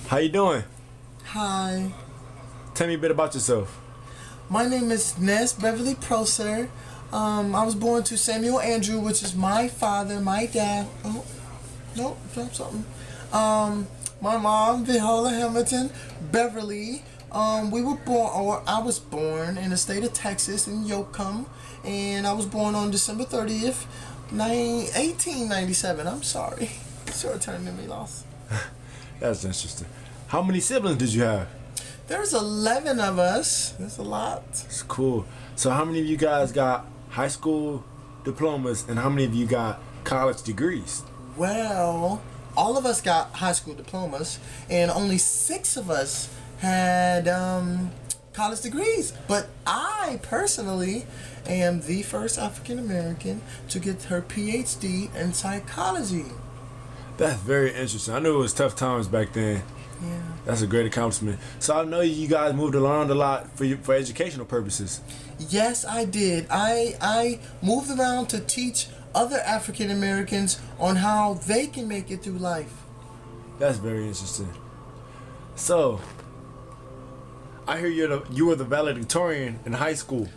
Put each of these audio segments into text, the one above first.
How you doing? Hi, Tell me a bit about yourself. my name is Ness Beverly Proser. I was born to Samuel Andrew, which is my father, my dad. Oh, no, drop something. My mom, Viola Hamilton Beverly. We were born, or I was born in the state of Texas in Yoakum, and I was born on December 30th, 1897. I'm sorry. Short term memory loss. That's interesting. How many siblings did you have? There's 11 of us. That's a lot. It's cool. So how many of you guys got high school diplomas and how many of you got college degrees? Well, all of us got high school diplomas, and only 6 of us had college degrees. But I personally am the first African American to get her PhD in psychology. That's very interesting. I knew it was tough times back then. Yeah. That's a great accomplishment. So I know you guys moved around a lot for educational purposes. Yes, I did. I moved around to teach other African Americans on how they can make it through life. That's very interesting. So I hear you were the valedictorian in high school.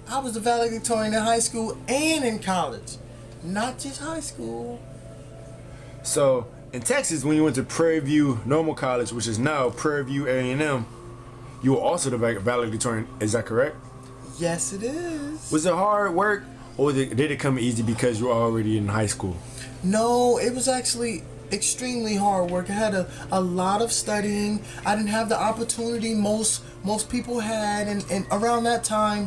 I was the valedictorian in high school and in college, not just high school. So in Texas, when you went to Prairie View Normal College, which is now Prairie View A&M, you were also the valedictorian. Is that correct? Yes, it is. Was it hard work, or did it come easy because you were already in high school? No, it was actually extremely hard work. I had a lot of studying. I didn't have the opportunity most people had, and around that time,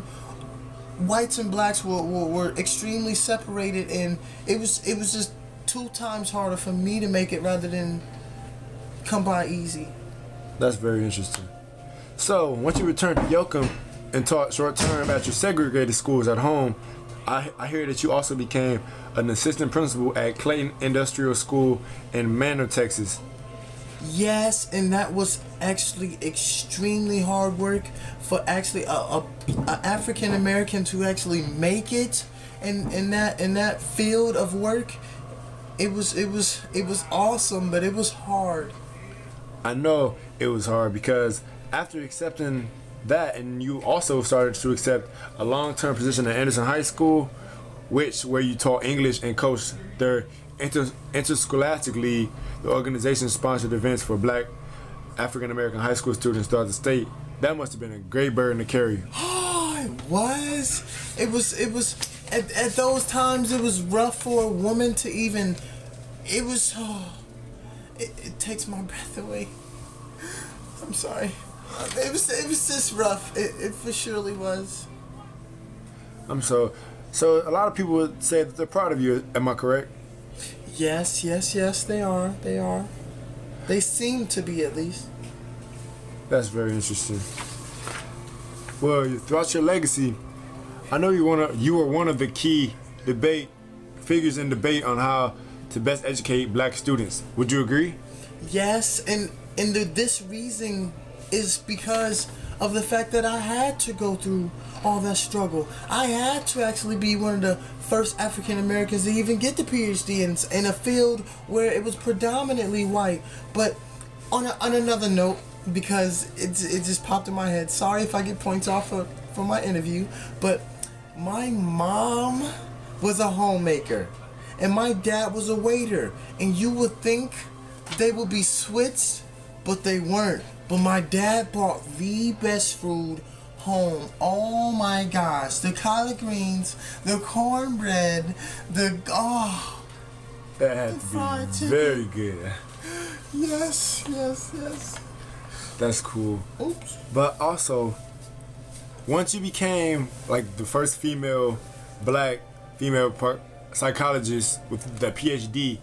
whites and blacks were extremely separated, and it was just 2 times harder for me to make it rather than come by easy. That's very interesting. So once you returned to Yoakum and taught short term at your segregated schools at home, I hear that you also became an assistant principal at Clayton Industrial School in Manor, Texas. Yes, and that was actually extremely hard work for actually a African American to actually make it in that field of work. It was awesome, but it was hard. I know it was hard because after accepting that, and you also started to accept a long-term position at Anderson High School, where you taught English and coached their interscholastic league. The organization sponsored events for black African American high school students throughout the state. That must have been a great burden to carry. Oh, it was. It was. At those times, it was rough for a woman to even. It was. Oh, it takes my breath away. I'm sorry. It was just rough. It for surely was. So a lot of people would say that they're proud of you. Am I correct? Yes, they are. They are. They seem to be, at least. That's very interesting. Well, throughout your legacy, I know you were one of the key figures in debate on how to best educate black students. Would you agree? Yes, and this reason is because of the fact that I had to go through all that struggle. I had to actually be one of the first African Americans to even get the PhD in a field where it was predominantly white. But on another note, because it just popped in my head. Sorry if I get points off for my interview, but my mom was a homemaker and my dad was a waiter, and you would think they would be switched, but they weren't. But my dad brought the best food home. Oh my gosh, the collard greens, the cornbread, that had to be very good. Yes. That's cool. Oops. But also, once you became like the first black female psychologist with that PhD,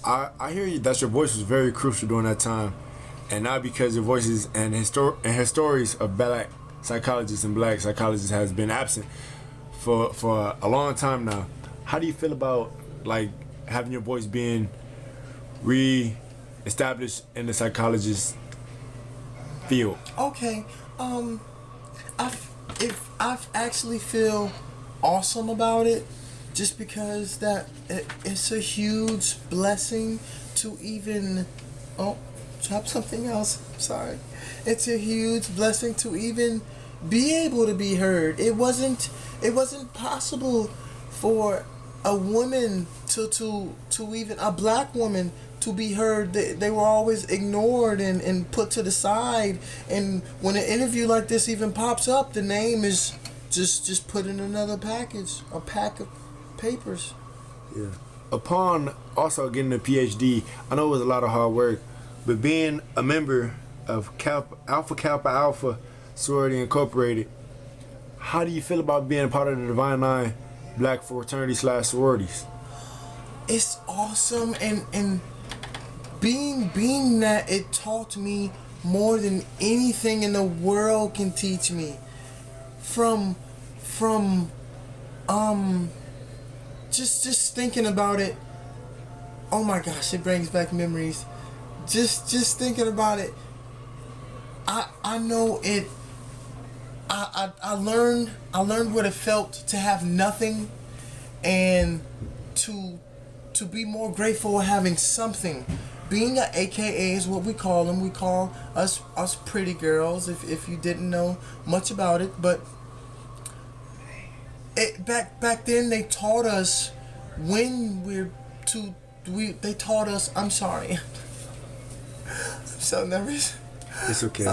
I hear you that your voice was very crucial during that time, and not because your voices and her stories of black psychologists and black psychologists has been absent for a long time now. How do you feel about like having your voice being re-established in the psychologist field? Okay, I actually feel awesome about it, just because it's a huge blessing to even drop something else. I'm sorry. It's a huge blessing to even be able to be heard. It wasn't possible for a woman to even a black woman to be heard. They were always ignored and put to the side. And when an interview like this even pops up, the name is just put in another package, a pack of papers. Yeah. Upon also getting a PhD, I know it was a lot of hard work, but being a member of Alpha Kappa Alpha Sorority Incorporated, how do you feel about being a part of the Divine Nine Black fraternity / sororities? It's awesome, and being that, it taught me more than anything in the world can teach me. From just thinking about it, oh my gosh, it brings back memories. Just thinking about it, I know it. I learned what it felt to have nothing, and to be more grateful of having something. Being an AKA is what we call them. We call us pretty girls. If you didn't know much about it, but back then they taught us they taught us. I'm sorry. I'm so nervous. It's okay.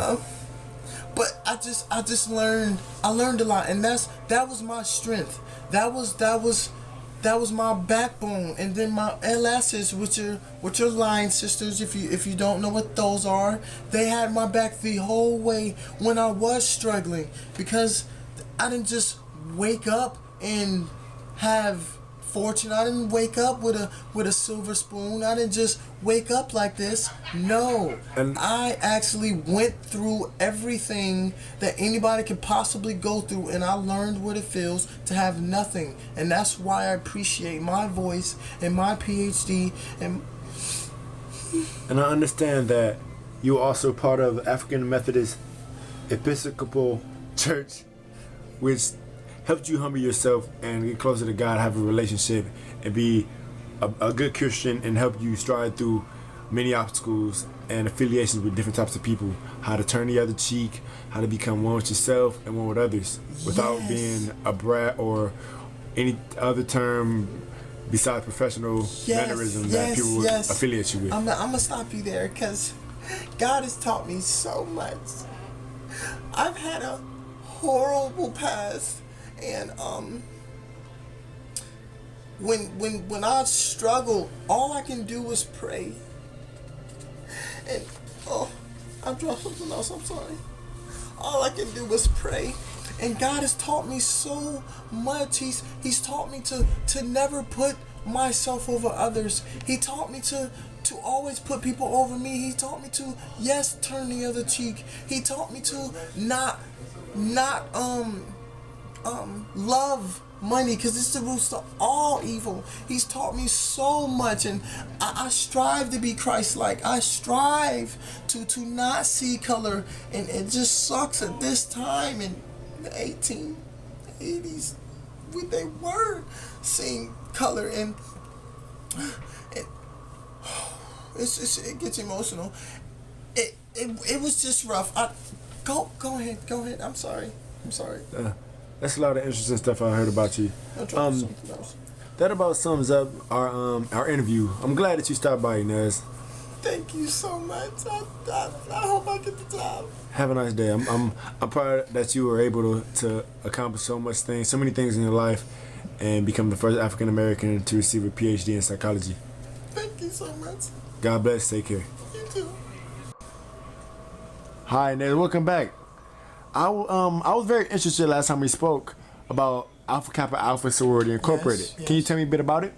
But I just learned. I learned a lot, and that was my strength. That was my backbone. And then my LSs, which are line sisters. If you don't know what those are, they had my back the whole way when I was struggling, because I didn't just wake up and have fortune. I didn't wake up with a silver spoon. I didn't just wake up like this. No, And I actually went through everything that anybody could possibly go through, and I learned what it feels to have nothing. And that's why I appreciate my voice and my PhD. And I understand that you're also part of African Methodist Episcopal Church, which helped you humble yourself and get closer to God, have a relationship, and be a good Christian, and help you stride through many obstacles and affiliations with different types of people. How to turn the other cheek, how to become one with yourself and one with others, without Yes. being a brat or any other term besides professional mannerism that people would affiliate you with. I'm gonna stop you there, because God has taught me so much. I've had a horrible past, and when I struggle, all I can do is pray. And I dropped something else. I'm sorry. All I can do is pray. And God has taught me so much. He's taught me to never put myself over others. He taught me to always put people over me. He taught me to, yes, turn the other cheek. He taught me to not love money, because it's the root of all evil. He's taught me so much, and I strive to be Christ-like. I strive to not see color, and it just sucks at this time in the 1880s. They were seeing color, and it gets emotional. It was just rough. Go ahead. I'm sorry. That's a lot of interesting stuff I heard about you. I'll try something else. That about sums up our interview. I'm glad that you stopped by, Inez. Thank you so much. I hope I get the job. Have a nice day. I'm proud that you were able to accomplish so many things in your life, and become the first African American to receive a PhD in psychology. Thank you so much. God bless. Take care. You too. Hi, Inez. Welcome back. I was very interested last time we spoke about Alpha Kappa Alpha Sorority Incorporated. Yes. Can you tell me a bit about it?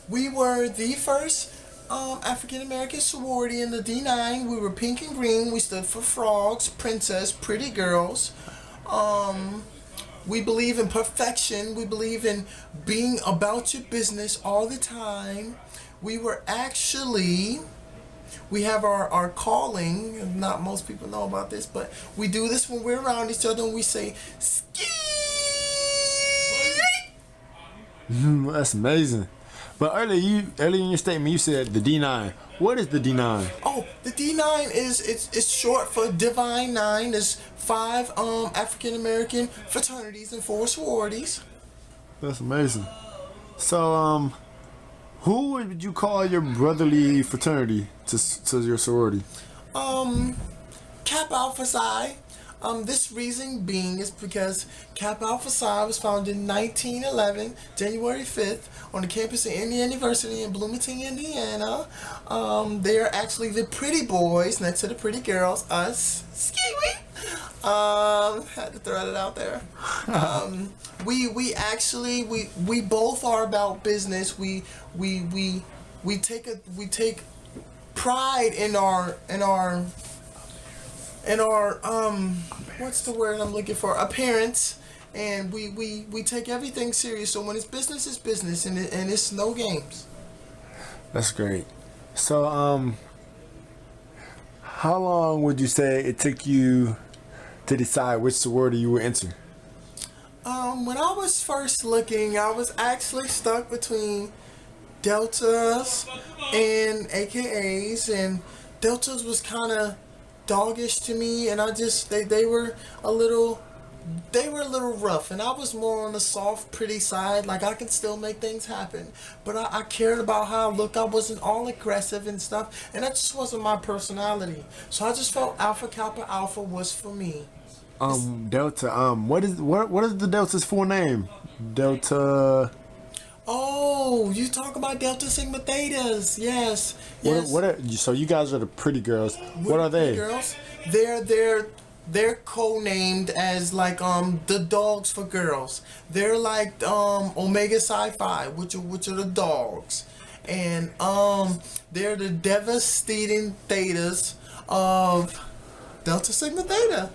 We were the first African American sorority in the D9. We were pink and green. We stood for frogs, princess, pretty girls. We believe in perfection. We believe in being about your business all the time. We were actually... We have our calling. Not most people know about this, but we do this when we're around each other, and we say, "Ski." That's amazing. But earlier in your statement, you said the D9. What is the D9? Oh, the D9 is it's short for Divine Nine. There's 5 African American fraternities and 4 sororities. That's amazing. So, who would you call your brotherly fraternity to your sorority? Kappa Alpha Psi. This reason being is because Kappa Alpha Psi was founded in 1911, January 5th, on the campus of Indiana University in Bloomington, Indiana. They are actually the pretty boys next to the pretty girls, us. Ski-wee. Had to throw it out there. We both are about business. We take pride in our what's the word I'm looking for? Appearance, and we take everything serious. So when it's business, and it's no games. That's great. So, how long would you say it took you to decide which sorority you would enter? When I was first looking, I was actually stuck between Deltas and AKAs, and Deltas was kind of doggish to me, and they were a little rough, and I was more on the soft, pretty side. Like, I can still make things happen, but I cared about how I looked. I wasn't all aggressive and stuff, and that just wasn't my personality. So I just felt Alpha Kappa Alpha was for me. Delta. What is the Delta's full name? Delta. Oh, you talk about Delta Sigma Thetas? Yes. So you guys are the pretty girls. What are they? Girls. They're co-named as like the dogs for girls. They're like Omega Psi Phi, which are the dogs, and they're the devastating thetas of Delta Sigma Theta.